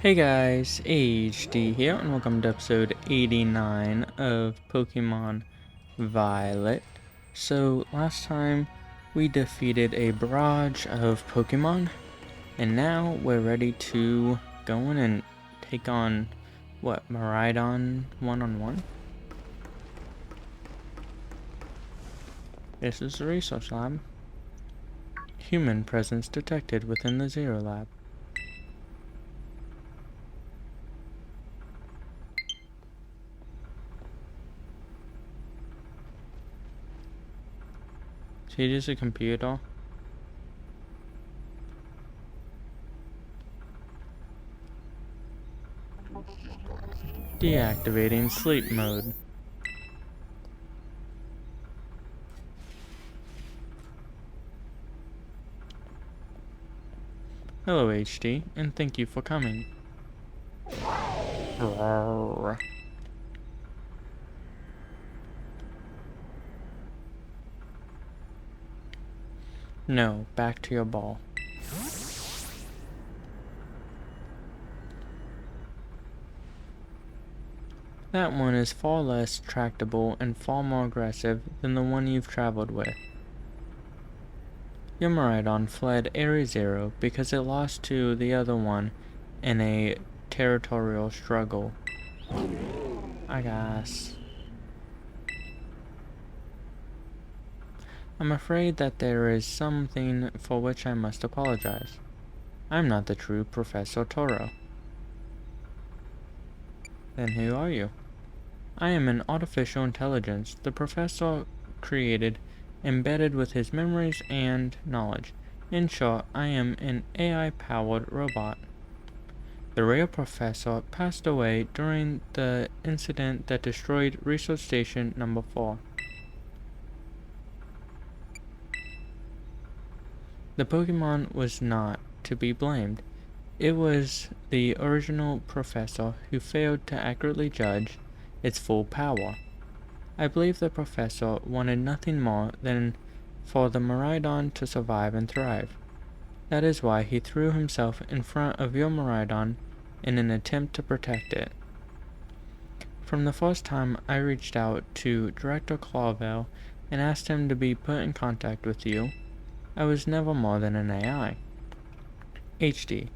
Hey guys, HD here, and welcome to episode 89 of Pokemon Violet. So, last time we defeated a barrage of Pokemon, and now we're ready to go in and take on, Miraidon one-on-one? This is the resource lab. Human presence detected within the Zero Lab. Is he just a computer? Deactivating sleep mode. Hello HD, and thank you for coming. No, back to your ball. That one is far less tractable and far more aggressive than the one you've traveled with. Your Miraidon fled Area Zero because it lost to the other one in a territorial struggle. I guess. I'm afraid that there is something for which I must apologize. I'm not the true Professor Turo. Then who are you? I am an artificial intelligence the professor created, embedded with his memories and knowledge. In short, I am an AI-powered robot. The real professor passed away during the incident that destroyed Research Station Number 4. The Pokemon was not to be blamed. It was the original professor who failed to accurately judge its full power. I believe the professor wanted nothing more than for the Miraidon to survive and thrive. That is why he threw himself in front of your Miraidon in an attempt to protect it. From the first time I reached out to Director Clawville and asked him to be put in contact with you, I was never more than an AI. HD,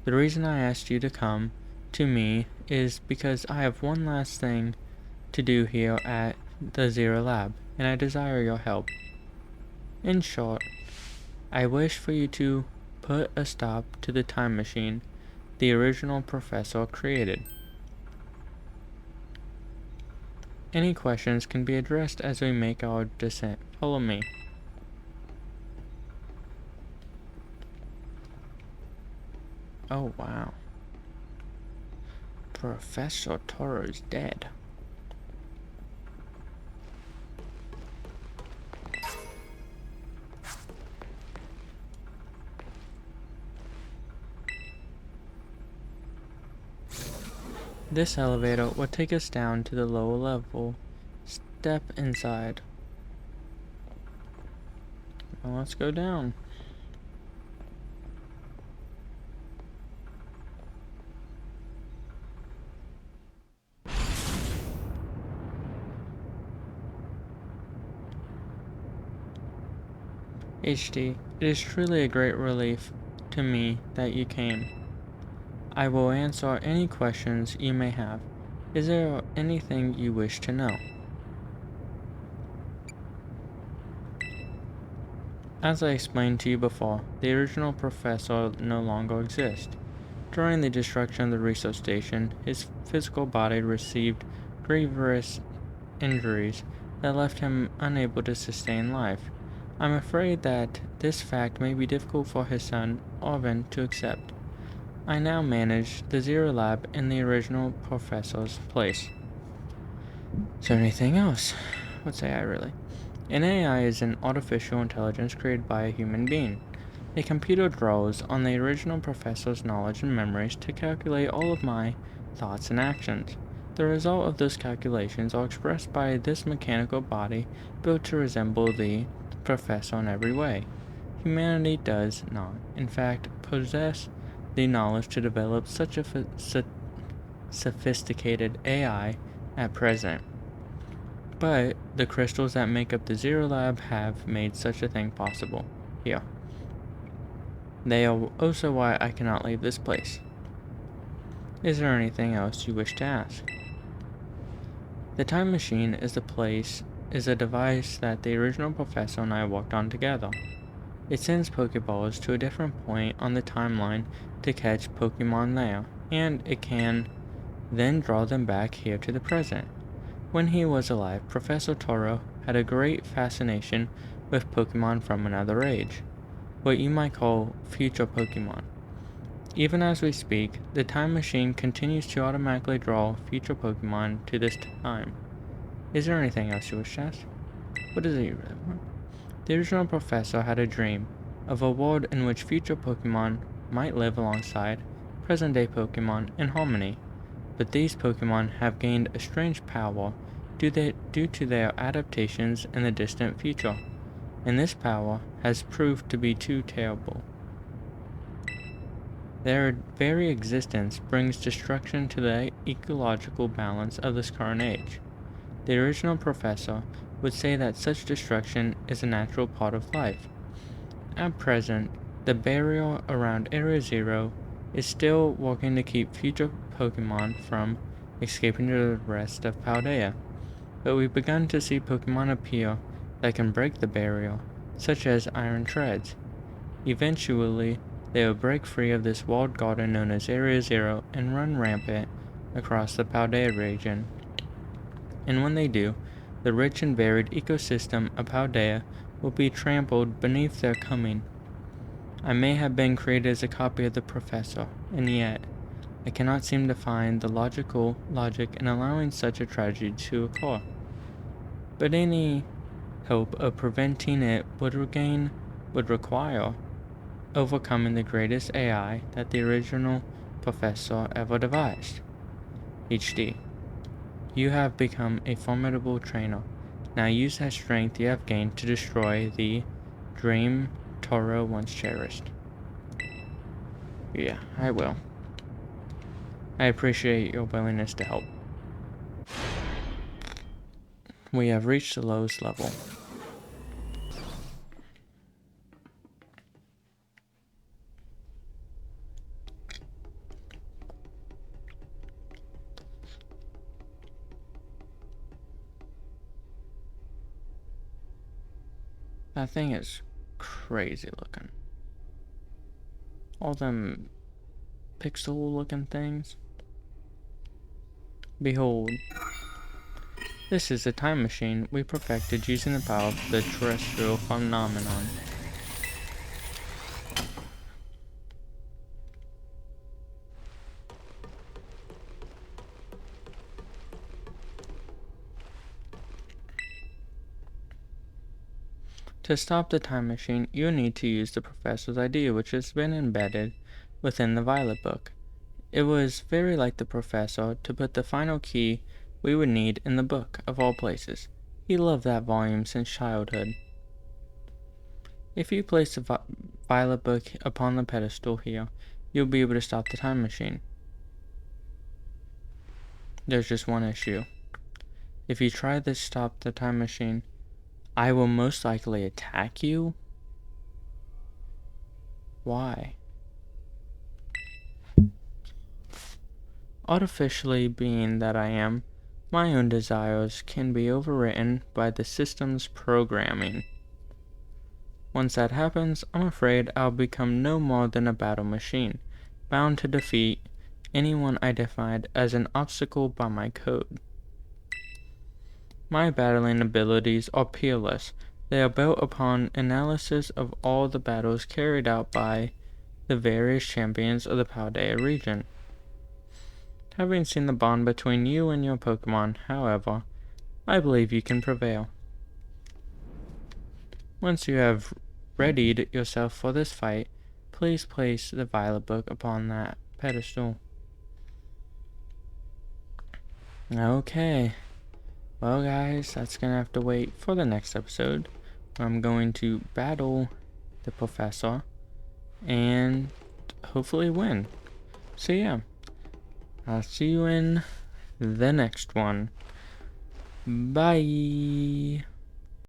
the reason I asked you to come to me is because I have one last thing to do here at the Zero Lab, and I desire your help. In short, I wish for you to put a stop to the time machine the original professor created. Any questions can be addressed as we make our descent. Follow me. Oh wow. Professor Toro is dead. This elevator will take us down to the lower level. Step inside. Well, let's go down. HD, it is truly a great relief to me that you came. I will answer any questions you may have. Is there anything you wish to know? As I explained to you before, the original professor no longer exists. During the destruction of the research station, his physical body received grievous injuries that left him unable to sustain life. I'm afraid that this fact may be difficult for his son, Orvin, to accept. I now manage the Zero Lab in the original professor's place. Is there anything else? What's AI really? An AI is an artificial intelligence created by a human being. A computer draws on the original professor's knowledge and memories to calculate all of my thoughts and actions. The result of those calculations are expressed by this mechanical body built to resemble the professor in every way. Humanity does not, in fact, possess the knowledge to develop such a sophisticated AI at present. But the crystals that make up the Zero Lab have made such a thing possible. Here. They are also why I cannot leave this place. Is there anything else you wish to ask? The time machine is a device that the original professor and I worked on together. It sends Pokeballs to a different point on the timeline to catch Pokemon there, and it can then draw them back here to the present. When he was alive, Professor Turo had a great fascination with Pokemon from another age, what you might call future Pokemon. Even as we speak, the time machine continues to automatically draw future Pokemon to this time. Is there anything else you wish to ask? What is it you really want? The original professor had a dream of a world in which future Pokemon might live alongside present-day Pokemon in harmony, but these Pokemon have gained a strange power due to their adaptations in the distant future, and this power has proved to be too terrible. Their very existence brings destruction to the ecological balance of this current age. The original professor would say that such destruction is a natural part of life. At present, the barrier around Area Zero is still working to keep future Pokemon from escaping to the rest of Paldea, but we've begun to see Pokemon appear that can break the barrier, such as Iron Treads. Eventually, they will break free of this walled garden known as Area Zero and run rampant across the Paldea region. And when they do, the rich and varied ecosystem of Paldea will be trampled beneath their coming. I may have been created as a copy of the professor, and yet I cannot seem to find the logic in allowing such a tragedy to occur. But any hope of preventing it would require overcoming the greatest AI that the original professor ever devised. HD. You have become a formidable trainer. Now use that strength you have gained to destroy the dream Turo once cherished. Yeah, I will. I appreciate your willingness to help. We have reached the lowest level. That thing is crazy looking. All them pixel looking things. Behold. This is a time machine we perfected using the power of the terrestrial phenomenon. To stop the time machine, you need to use the professor's idea, which has been embedded within the Violet book. It was very like the professor to put the final key we would need in the book, of all places. He loved that volume since childhood. If you place the Violet book upon the pedestal here, you'll be able to stop the time machine. There's just one issue. If you try to stop the time machine, I will most likely attack you? Why? Artificially being that I am, my own desires can be overwritten by the system's programming. Once that happens, I'm afraid I'll become no more than a battle machine, bound to defeat anyone I defined as an obstacle by my code. My battling abilities are peerless. They are built upon analysis of all the battles carried out by the various champions of the Paldea region. Having seen the bond between you and your Pokemon, however, I believe you can prevail. Once you have readied yourself for this fight, please place the Violet book upon that pedestal. Okay. Well guys, that's gonna have to wait for the next episode, where I'm going to battle the professor and hopefully win. So yeah, I'll see you in the next one. Bye.